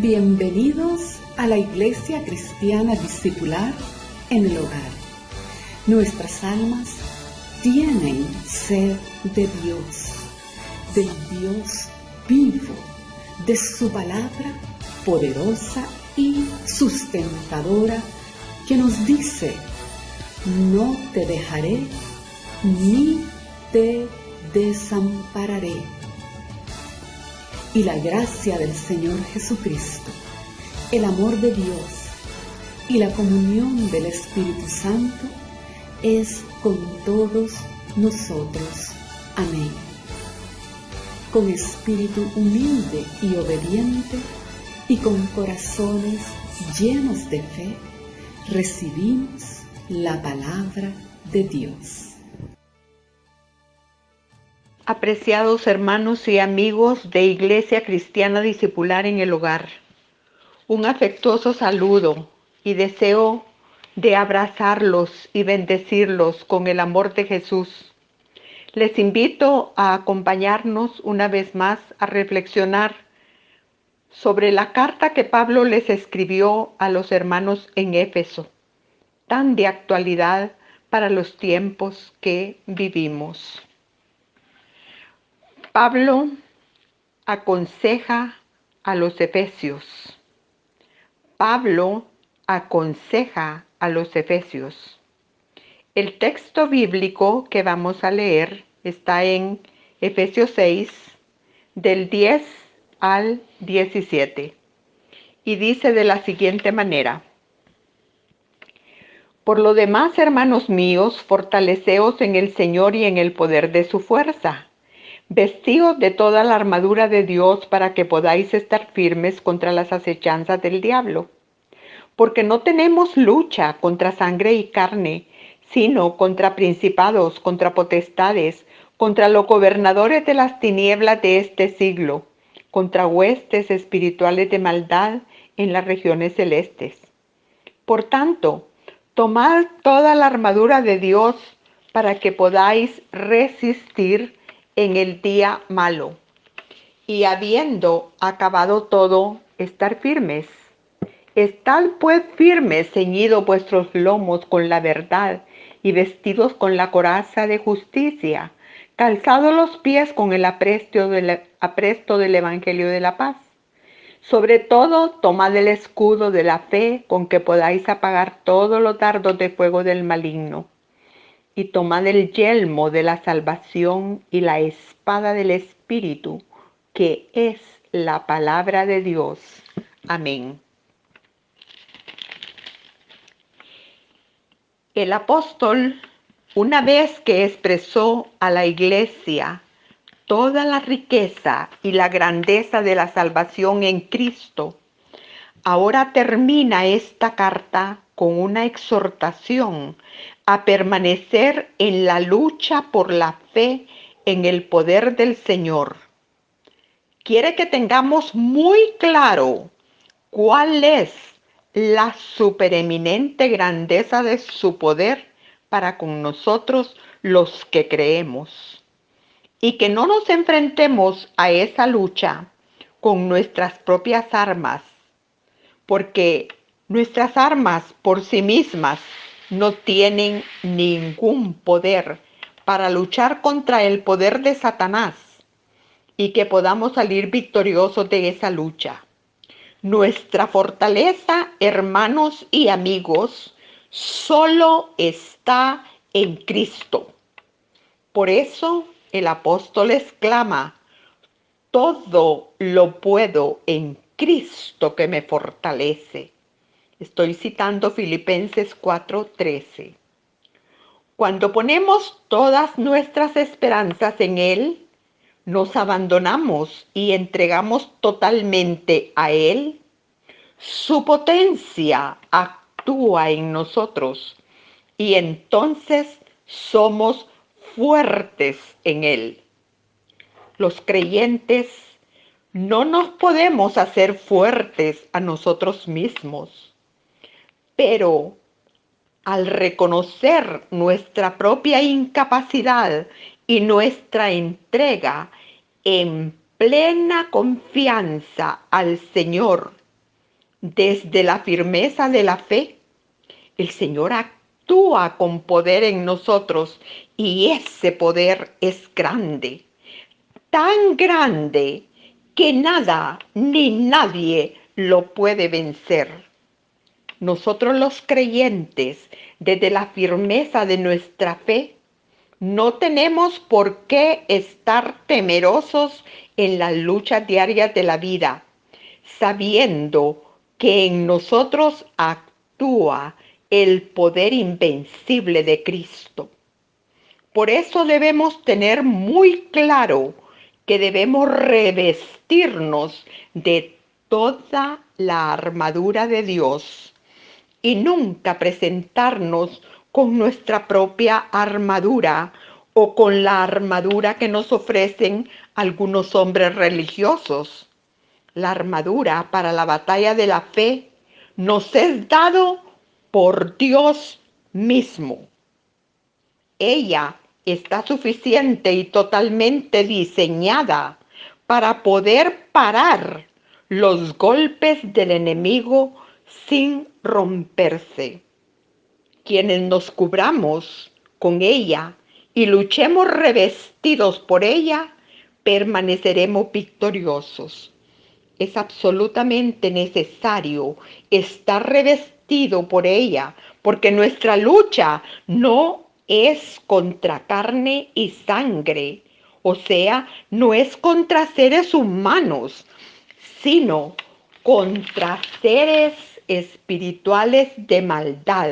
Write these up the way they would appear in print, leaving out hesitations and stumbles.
Bienvenidos a la Iglesia Cristiana Discipular en el Hogar. Nuestras almas tienen sed de Dios, del Dios vivo, de su palabra poderosa y sustentadora que nos dice: no te dejaré ni te desampararé. Y la gracia del Señor Jesucristo, el amor de Dios y la comunión del Espíritu Santo es con todos nosotros. Amén. Con espíritu humilde y obediente y con corazones llenos de fe, recibimos la palabra de Dios. Apreciados hermanos y amigos de Iglesia Cristiana Discipular en el Hogar, un afectuoso saludo y deseo de abrazarlos y bendecirlos con el amor de Jesús. Les invito a acompañarnos una vez más a reflexionar sobre la carta que Pablo les escribió a los hermanos en Éfeso, tan de actualidad para los tiempos que vivimos. Pablo aconseja a los efesios. Pablo aconseja a los efesios. El texto bíblico que vamos a leer está en Efesios 6, del 10 al 17, y dice de la siguiente manera: Por lo demás, hermanos míos, fortaleceos en el Señor y en el poder de su fuerza. Vestíos de toda la armadura de Dios para que podáis estar firmes contra las acechanzas del diablo. Porque no tenemos lucha contra sangre y carne, sino contra principados, contra potestades, contra los gobernadores de las tinieblas de este siglo, contra huestes espirituales de maldad en las regiones celestes. Por tanto, tomad toda la armadura de Dios para que podáis resistir en el día malo, y habiendo acabado todo, estar firmes. Estad pues firmes, ceñidos vuestros lomos con la verdad, y vestidos con la coraza de justicia, calzados los pies con el apresto del Evangelio de la paz. Sobre todo, tomad el escudo de la fe, con que podáis apagar todos los dardos de fuego del maligno. Y tomad el yelmo de la salvación y la espada del Espíritu, que es la palabra de Dios. Amén. El apóstol, una vez que expresó a la iglesia toda la riqueza y la grandeza de la salvación en Cristo, ahora termina esta carta con una exhortación a permanecer en la lucha por la fe en el poder del Señor. Quiere que tengamos muy claro cuál es la supereminente grandeza de su poder para con nosotros los que creemos, y que no nos enfrentemos a esa lucha con nuestras propias armas, porque nuestras armas por sí mismas no tienen ningún poder para luchar contra el poder de Satanás, y que podamos salir victoriosos de esa lucha. Nuestra fortaleza, hermanos y amigos, solo está en Cristo. Por eso el apóstol exclama: todo lo puedo en Cristo que me fortalece. Estoy citando Filipenses 4:13. Cuando ponemos todas nuestras esperanzas en Él, nos abandonamos y entregamos totalmente a Él, su potencia actúa en nosotros y entonces somos fuertes en Él. Los creyentes no nos podemos hacer fuertes a nosotros mismos, pero al reconocer nuestra propia incapacidad y nuestra entrega en plena confianza al Señor desde la firmeza de la fe, el Señor actúa con poder en nosotros y ese poder es grande, tan grande que nada ni nadie lo puede vencer. Nosotros los creyentes, desde la firmeza de nuestra fe, no tenemos por qué estar temerosos en las luchas diarias de la vida, sabiendo que en nosotros actúa el poder invencible de Cristo. Por eso debemos tener muy claro que debemos revestirnos de toda la armadura de Dios y nunca presentarnos con nuestra propia armadura o con la armadura que nos ofrecen algunos hombres religiosos. La armadura para la batalla de la fe nos es dado por Dios mismo. Ella está suficiente y totalmente diseñada para poder parar los golpes del enemigo sin romperse. Quienes nos cubramos con ella y luchemos revestidos por ella, permaneceremos victoriosos. Es absolutamente necesario estar revestido por ella, porque nuestra lucha no es contra carne y sangre, o sea, no es contra seres humanos, sino contra seres espirituales de maldad,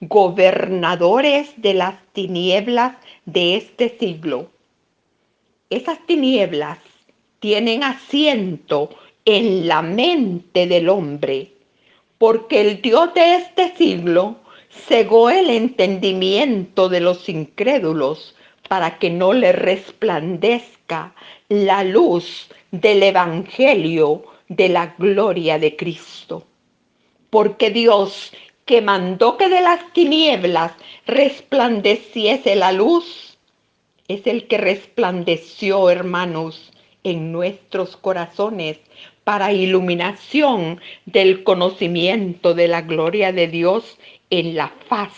gobernadores de las tinieblas de este siglo. Esas tinieblas tienen asiento en la mente del hombre, porque el Dios de este siglo cegó el entendimiento de los incrédulos para que no le resplandezca la luz del Evangelio de la gloria de Cristo. Porque Dios, que mandó que de las tinieblas resplandeciese la luz, es el que resplandeció, hermanos, en nuestros corazones para iluminación del conocimiento de la gloria de Dios en la faz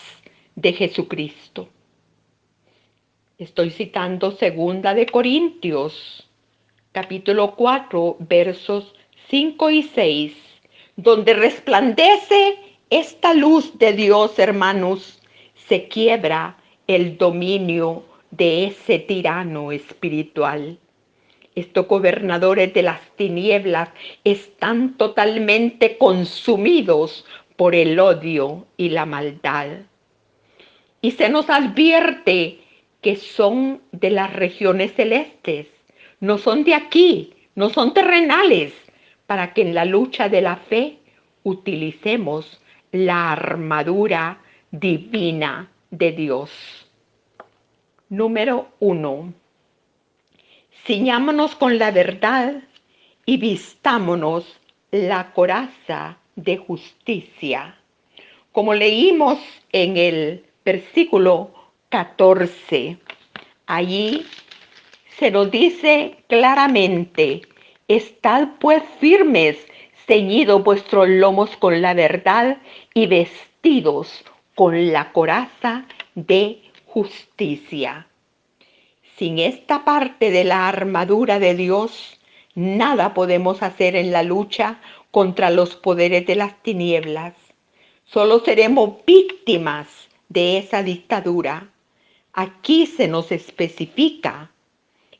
de Jesucristo. Estoy citando 2 de Corintios, capítulo 4, versos 5 y 6, donde resplandece esta luz de Dios, hermanos, se quiebra el dominio de ese tirano espiritual. Estos gobernadores de las tinieblas están totalmente consumidos por el odio y la maldad. Y se nos advierte que son de las regiones celestes, no son de aquí, no son terrenales, para que en la lucha de la fe utilicemos la armadura divina de Dios. Número 1. Ciñámonos con la verdad y vistámonos la coraza de justicia. Como leímos en el versículo 14, allí se nos dice claramente: estad pues firmes, ceñidos vuestros lomos con la verdad y vestidos con la coraza de justicia. Sin esta parte de la armadura de Dios, nada podemos hacer en la lucha contra los poderes de las tinieblas. Solo seremos víctimas de esa dictadura. Aquí se nos especifica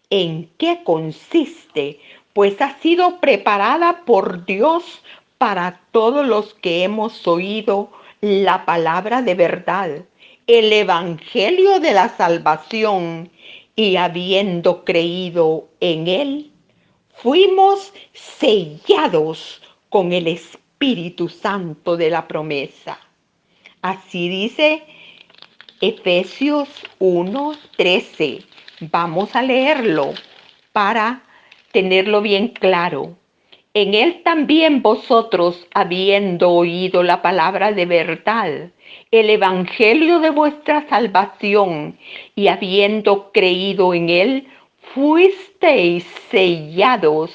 en qué consiste, pues ha sido preparada por Dios para todos los que hemos oído la palabra de verdad, el evangelio de la salvación, y habiendo creído en él, fuimos sellados con el Espíritu Santo de la promesa. Así dice Efesios 1:13. Vamos a leerlo para tenerlo bien claro. En él también vosotros, habiendo oído la palabra de verdad, el evangelio de vuestra salvación, y habiendo creído en él, fuisteis sellados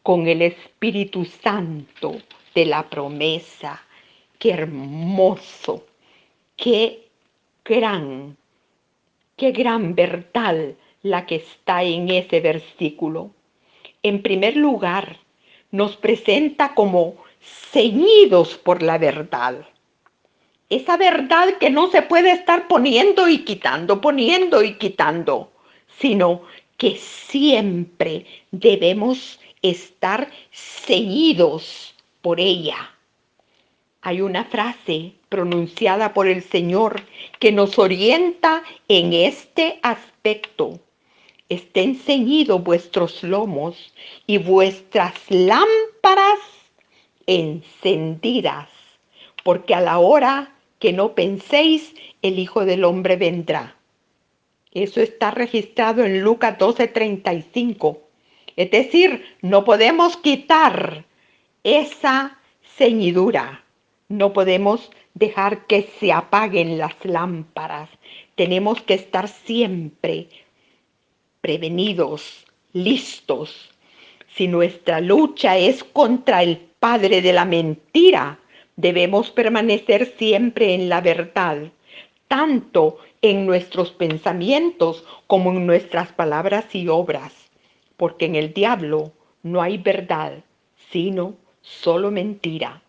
con el Espíritu Santo de la promesa. Qué hermoso, qué gran, qué gran verdad la que está en ese versículo. En primer lugar, nos presenta como ceñidos por la verdad. Esa verdad que no se puede estar poniendo y quitando, sino que siempre debemos estar ceñidos por ella. Hay una frase pronunciada por el Señor que nos orienta en este aspecto. Estén ceñidos vuestros lomos y vuestras lámparas encendidas, porque a la hora que no penséis, el Hijo del Hombre vendrá. Eso está registrado en Lucas 12:35. Es decir, no podemos quitar esa ceñidura. No podemos dejar que se apaguen las lámparas. Tenemos que estar siempre prevenidos, listos. Si nuestra lucha es contra el padre de la mentira, debemos permanecer siempre en la verdad, tanto en nuestros pensamientos como en nuestras palabras y obras, porque en el diablo no hay verdad, sino solo mentira.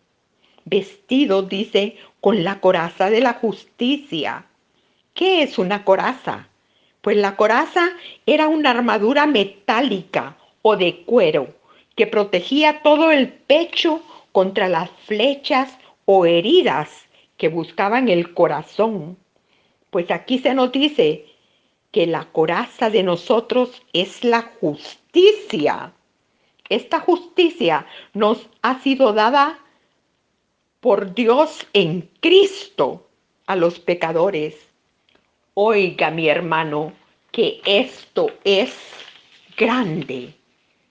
Vestido, dice, con la coraza de la justicia. ¿Qué es una coraza? Pues la coraza era una armadura metálica o de cuero que protegía todo el pecho contra las flechas o heridas que buscaban el corazón. Pues aquí se nos dice que la coraza de nosotros es la justicia. Esta justicia nos ha sido dada por Dios en Cristo a los pecadores. Oiga, mi hermano, que esto es grande.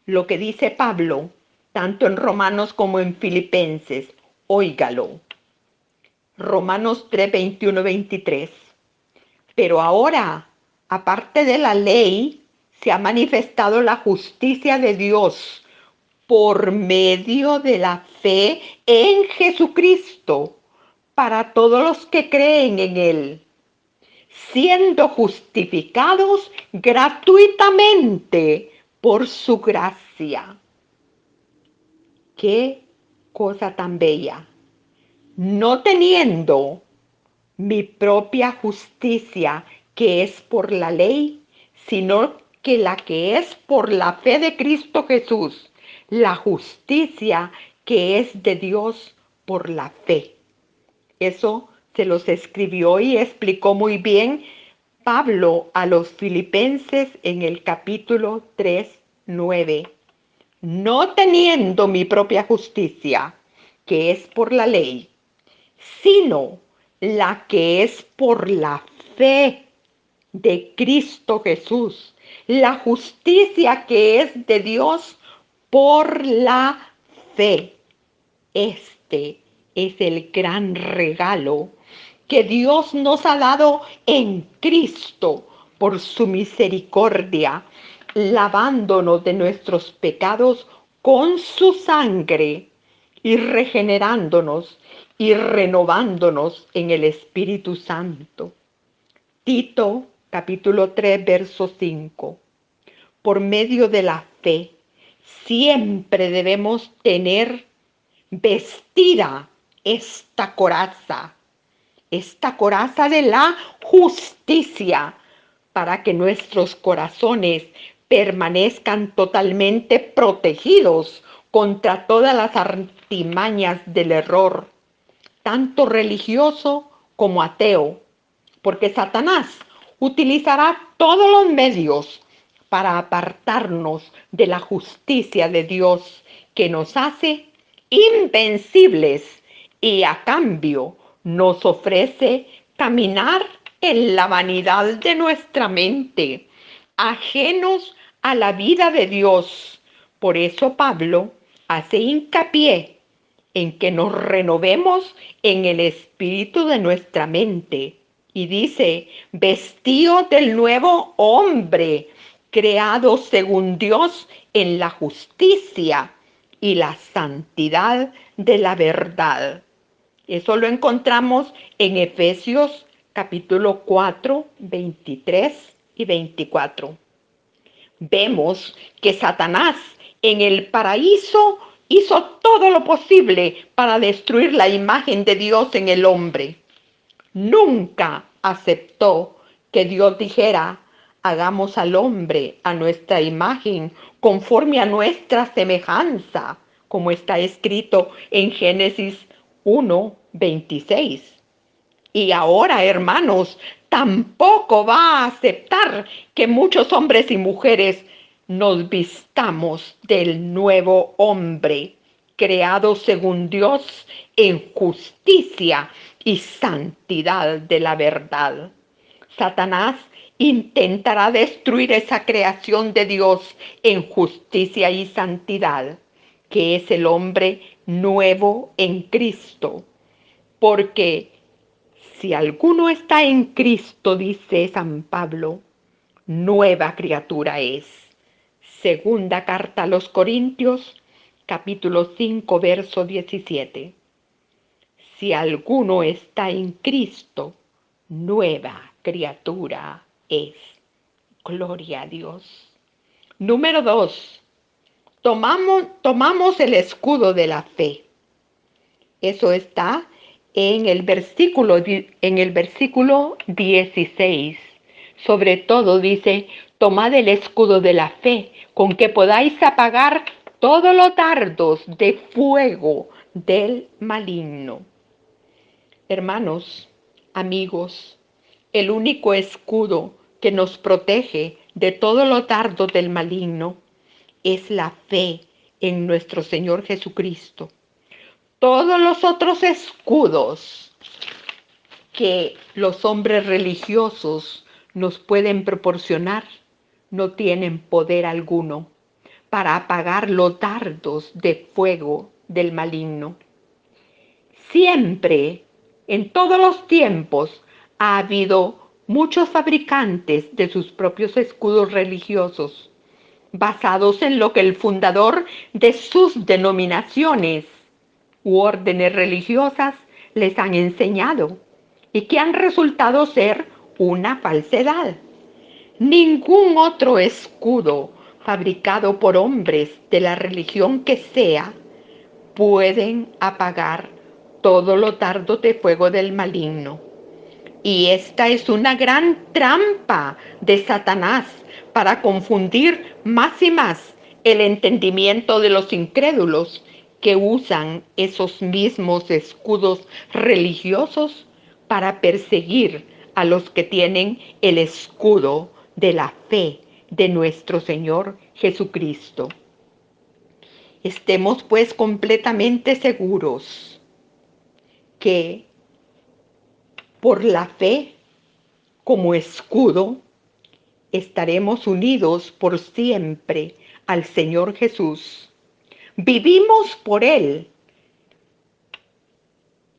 Lo que dice Pablo, tanto en Romanos como en Filipenses, óigalo. Romanos 3, 21, 23. Pero ahora, aparte de la ley, se ha manifestado la justicia de Dios por medio de la fe en Jesucristo para todos los que creen en Él, siendo justificados gratuitamente por su gracia. Qué cosa tan bella. No teniendo mi propia justicia, que es por la ley, sino que la que es por la fe de Cristo Jesús, la justicia que es de Dios por la fe. Eso se los escribió y explicó muy bien Pablo a los Filipenses en el capítulo 3, 9. No teniendo mi propia justicia, que es por la ley, sino la que es por la fe de Cristo Jesús, la justicia que es de Dios por la fe. Este es el gran regalo que Dios nos ha dado en Cristo por su misericordia, lavándonos de nuestros pecados con su sangre y regenerándonos y renovándonos en el Espíritu Santo. Tito capítulo 3, verso 5. Por medio de la fe, siempre debemos tener vestida esta coraza de la justicia, para que nuestros corazones permanezcan totalmente protegidos contra todas las artimañas del error, tanto religioso como ateo, porque Satanás utilizará todos los medios para apartarnos de la justicia de Dios que nos hace invencibles y a cambio nos ofrece caminar en la vanidad de nuestra mente, ajenos a la vida de Dios. Por eso Pablo hace hincapié en que nos renovemos en el espíritu de nuestra mente. Y dice, vestíos del nuevo hombre, creado según Dios en la justicia y la santidad de la verdad. Eso lo encontramos en Efesios capítulo 4, 23 y 24. Vemos que Satanás en el paraíso hizo todo lo posible para destruir la imagen de Dios en el hombre. Nunca aceptó que Dios dijera: hagamos al hombre a nuestra imagen, conforme a nuestra semejanza, como está escrito en Génesis 1:26. Y ahora, hermanos, tampoco va a aceptar que muchos hombres y mujeres nos vistamos del nuevo hombre, creado según Dios en justicia y santidad de la verdad. Satanás intentará destruir esa creación de Dios en justicia y santidad, que es el hombre nuevo en Cristo, porque si alguno está en Cristo, dice San Pablo, nueva criatura es. Segunda carta a los Corintios, capítulo 5, verso 17. Si alguno está en Cristo, nueva criatura es. Gloria a Dios. Número 2. Tomamos el escudo de la fe. Eso está en el versículo 16. Sobre todo dice: tomad el escudo de la fe, con que podáis apagar todos los dardos de fuego del maligno. Hermanos, amigos, el único escudo que nos protege de todos los dardos del maligno es la fe en nuestro Señor Jesucristo. Todos los otros escudos que los hombres religiosos nos pueden proporcionar no tienen poder alguno para apagar los dardos de fuego del maligno. Siempre, en todos los tiempos, ha habido muchos fabricantes de sus propios escudos religiosos, basados en lo que el fundador de sus denominaciones u órdenes religiosas les han enseñado y que han resultado ser una falsedad. Ningún otro escudo fabricado por hombres de la religión que sea pueden apagar todos los dardos de fuego del maligno. Y esta es una gran trampa de Satanás para confundir más y más el entendimiento de los incrédulos que usan esos mismos escudos religiosos para perseguir a los que tienen el escudo de la fe de nuestro Señor Jesucristo. Estemos pues completamente seguros que por la fe como escudo estaremos unidos por siempre al Señor Jesús. Vivimos por Él.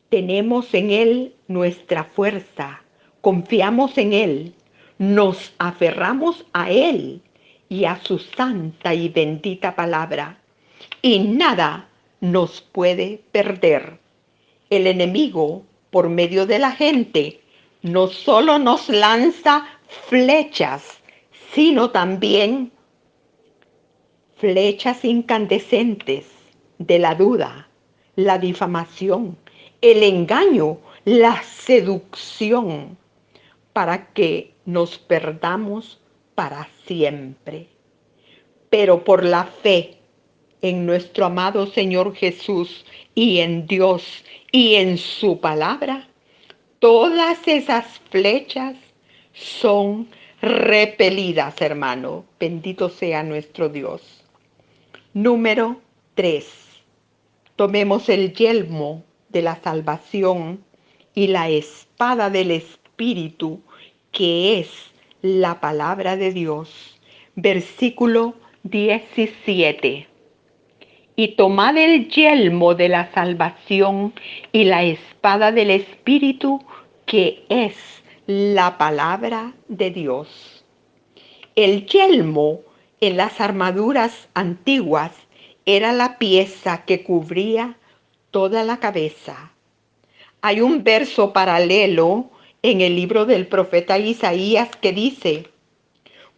Tenemos en Él nuestra fuerza. Confiamos en Él. Nos aferramos a Él y a su santa y bendita palabra. Y nada nos puede perder. El enemigo, por medio de la gente, no solo nos lanza flechas, sino también flechas incandescentes de la duda, la difamación, el engaño, la seducción, para que nos perdamos para siempre. Pero por la fe en nuestro amado Señor Jesús y en Dios y en su palabra, todas esas flechas son repelidas, hermano. Bendito sea nuestro Dios. Número 3. Tomemos el yelmo de la salvación y la espada del Espíritu, que es la palabra de Dios. Versículo 17. Y tomad el yelmo de la salvación y la espada del Espíritu, que es la palabra de Dios. El yelmo en las armaduras antiguas era la pieza que cubría toda la cabeza. Hay un verso paralelo en el libro del profeta Isaías que dice: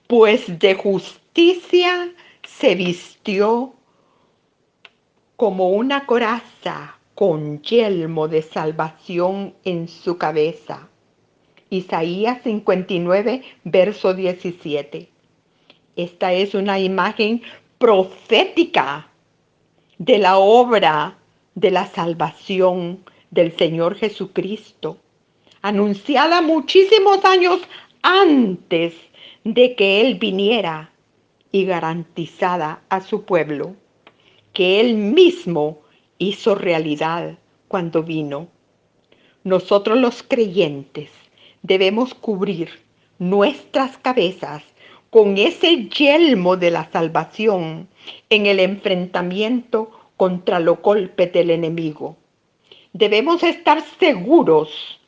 pues de justicia se vistió como una coraza con yelmo de salvación en su cabeza. Isaías 59, verso 17. Esta es una imagen profética de la obra de la salvación del Señor Jesucristo, anunciada muchísimos años antes de que Él viniera y garantizada a su pueblo, que Él mismo hizo realidad cuando vino. Nosotros los creyentes debemos cubrir nuestras cabezas con ese yelmo de la salvación en el enfrentamiento contra los golpes del enemigo. Debemos estar seguros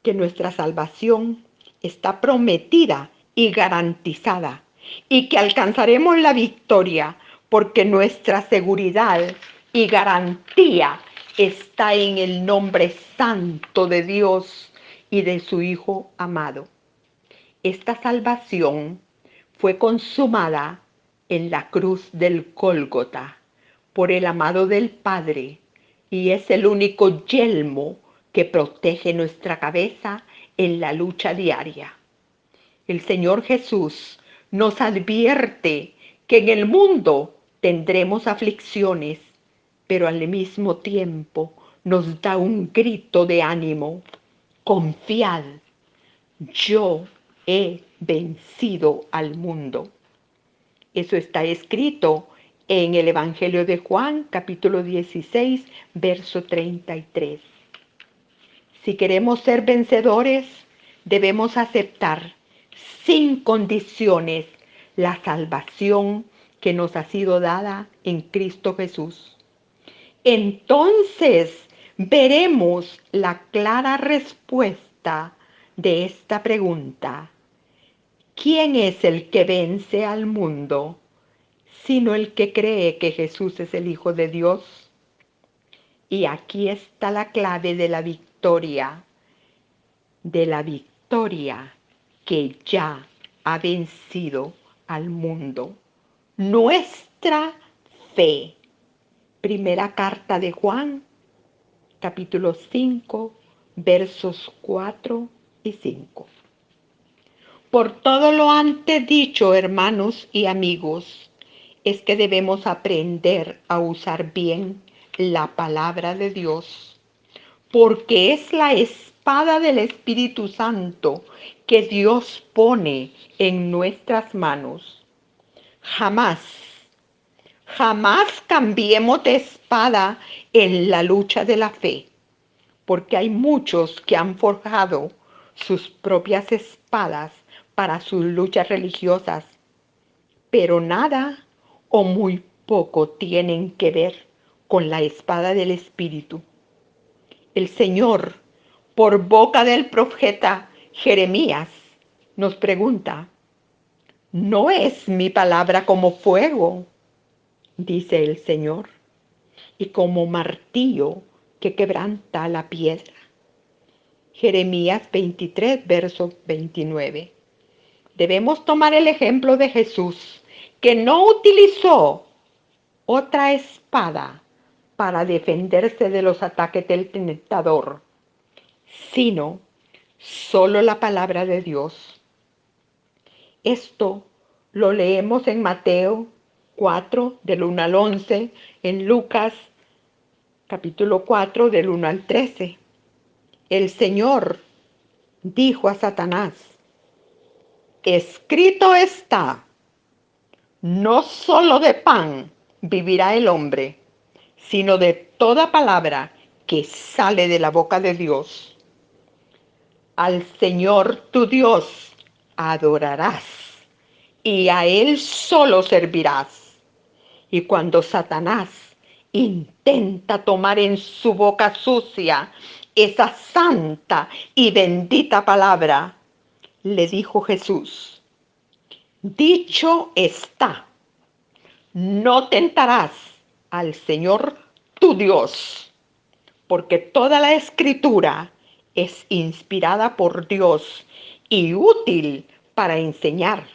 que nuestra salvación está prometida y garantizada y que alcanzaremos la victoria porque nuestra seguridad y garantía está en el nombre santo de Dios y de su Hijo amado. Esta salvación fue consumada en la cruz del Gólgota por el amado del Padre y es el único yelmo que protege nuestra cabeza en la lucha diaria. El Señor Jesús nos advierte que en el mundo tendremos aflicciones, pero al mismo tiempo nos da un grito de ánimo: confiad, yo he vencido al mundo. Eso está escrito en el Evangelio de Juan, capítulo 16, verso 33. Si queremos ser vencedores, debemos aceptar sin condiciones la salvación que nos ha sido dada en Cristo Jesús. Entonces veremos la clara respuesta de esta pregunta: ¿quién es el que vence al mundo, sino el que cree que Jesús es el Hijo de Dios? Y aquí está la clave de la victoria que ya ha vencido al mundo. Nuestra fe. Primera carta de Juan, capítulo 5, versos 4 y 5. Por todo lo antes dicho, hermanos y amigos, es que debemos aprender a usar bien la palabra de Dios, porque es la espada del Espíritu Santo que Dios pone en nuestras manos. Jamás cambiemos de espada en la lucha de la fe, porque hay muchos que han forjado sus propias espadas para sus luchas religiosas, pero nada o muy poco tienen que ver con la espada del Espíritu. El Señor, por boca del profeta Jeremías, nos pregunta: ¿no es mi palabra como fuego, dice el Señor, y como martillo que quebranta la piedra? Jeremías 23, verso 29. Debemos tomar el ejemplo de Jesús, que no utilizó otra espada para defenderse de los ataques del tentador, sino solo la palabra de Dios. Esto lo leemos en Mateo 4, del 1 al 11, en Lucas, capítulo 4, del 1 al 13. El Señor dijo a Satanás: escrito está, no solo de pan vivirá el hombre, sino de toda palabra que sale de la boca de Dios. Al Señor tu Dios adorarás y a Él solo servirás. Y cuando Satanás intenta tomar en su boca sucia esa santa y bendita palabra, le dijo Jesús: dicho está, no tentarás al Señor tu Dios, porque toda la escritura es inspirada por Dios y útil para enseñar,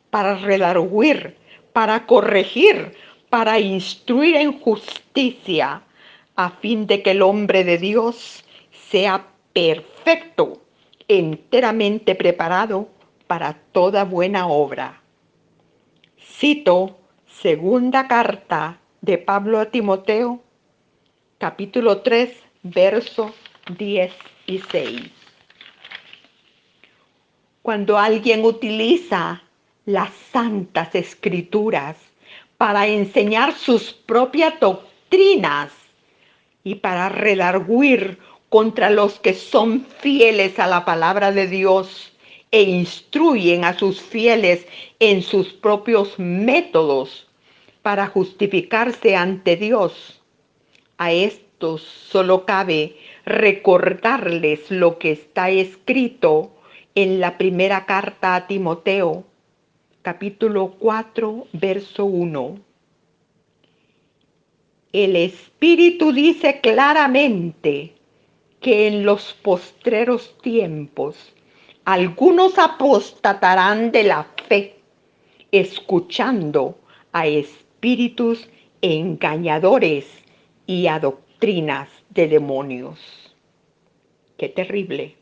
para redarguir, para corregir, para instruir en justicia, a fin de que el hombre de Dios sea perfecto, enteramente preparado para toda buena obra. Cito segunda carta de Pablo a Timoteo, capítulo 3, versos 10 y 6. Cuando alguien utiliza las santas escrituras para enseñar sus propias doctrinas y para redarguir contra los que son fieles a la palabra de Dios e instruyen a sus fieles en sus propios métodos para justificarse ante Dios, a estos solo cabe recordarles lo que está escrito en la primera carta a Timoteo, capítulo 4, verso 1. El Espíritu dice claramente que en los postreros tiempos algunos apostatarán de la fe, escuchando a espíritus engañadores y a doctrinas de demonios. ¡Qué terrible!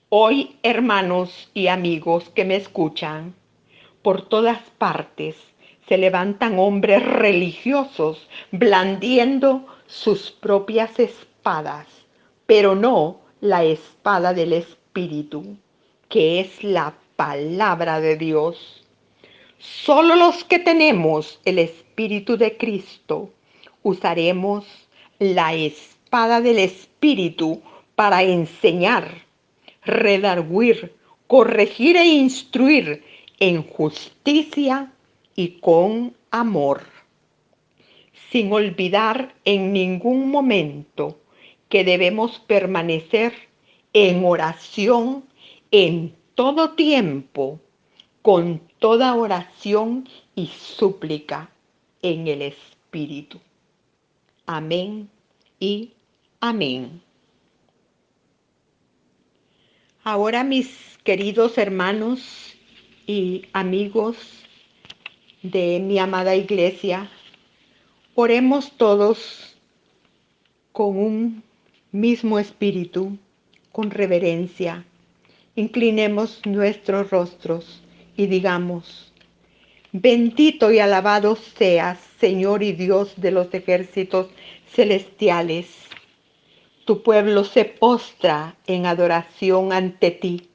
Hoy, hermanos y amigos que me escuchan, por todas partes se levantan hombres religiosos blandiendo sus propias espadas, pero no la espada del Espíritu, que es la palabra de Dios. Solo los que tenemos el Espíritu de Cristo usaremos la espada del Espíritu para enseñar, redarguir, corregir e instruir en justicia y con amor, sin olvidar en ningún momento que debemos permanecer en oración en todo tiempo, con toda oración y súplica en el Espíritu. Amén y amén. Ahora, mis queridos hermanos y amigos de mi amada iglesia, oremos todos con un mismo espíritu, con reverencia. Inclinemos nuestros rostros y digamos: bendito y alabado seas, Señor y Dios de los ejércitos celestiales. Tu pueblo se postra en adoración ante ti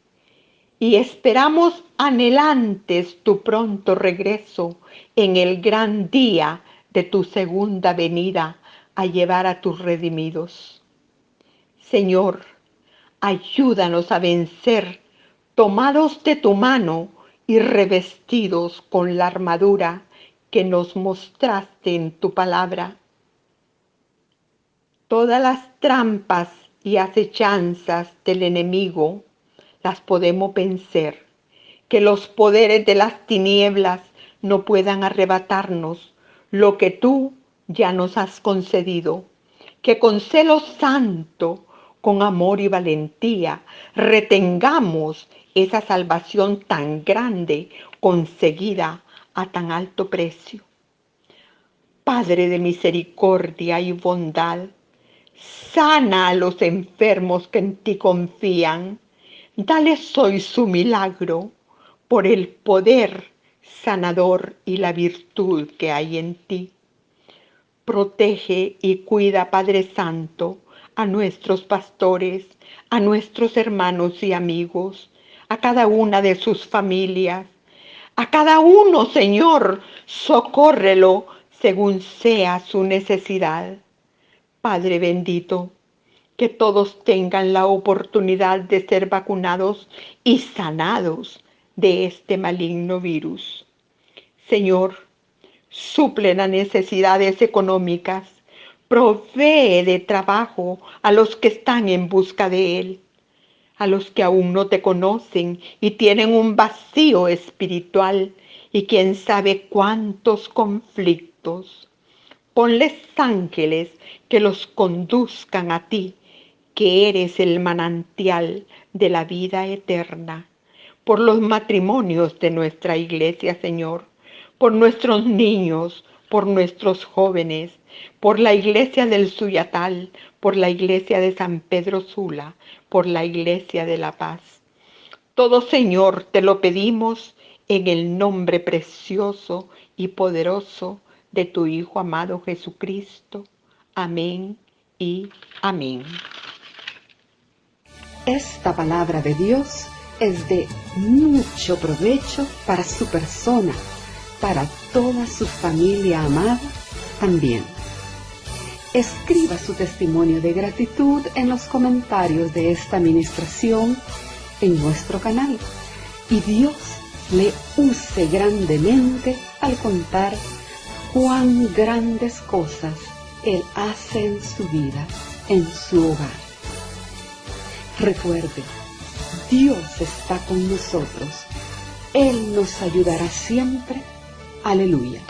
y esperamos anhelantes tu pronto regreso en el gran día de tu segunda venida a llevar a tus redimidos. Señor, ayúdanos a vencer, tomados de tu mano y revestidos con la armadura que nos mostraste en tu palabra. Todas las trampas y acechanzas del enemigo las podemos vencer, que los poderes de las tinieblas no puedan arrebatarnos lo que tú ya nos has concedido, que con celo santo, con amor y valentía, retengamos esa salvación tan grande conseguida a tan alto precio. Padre de misericordia y bondad, sana a los enfermos que en ti confían. Dales hoy su milagro por el poder sanador y la virtud que hay en ti. Protege y cuida, Padre Santo, a nuestros pastores, a nuestros hermanos y amigos, a cada una de sus familias. A cada uno, Señor, socórrelo según sea su necesidad. Padre bendito, que todos tengan la oportunidad de ser vacunados y sanados de este maligno virus. Señor, suple las necesidades económicas, provee de trabajo a los que están en busca de él, a los que aún no te conocen y tienen un vacío espiritual y quién sabe cuántos conflictos. Ponles ángeles que los conduzcan a ti, que eres el manantial de la vida eterna. Por los matrimonios de nuestra iglesia, Señor, por nuestros niños, por nuestros jóvenes, por la iglesia del Suyatal, por la iglesia de San Pedro Sula, por la iglesia de La Paz. Todo, Señor, te lo pedimos en el nombre precioso y poderoso de tu Hijo amado Jesucristo. Amén y amén. Esta palabra de Dios es de mucho provecho para su persona, para toda su familia amada también. Escriba su testimonio de gratitud en los comentarios de esta administración en nuestro canal y Dios le use grandemente al contar cuán grandes cosas Él hace en su vida, en su hogar. Recuerde, Dios está con nosotros. Él nos ayudará siempre. Aleluya.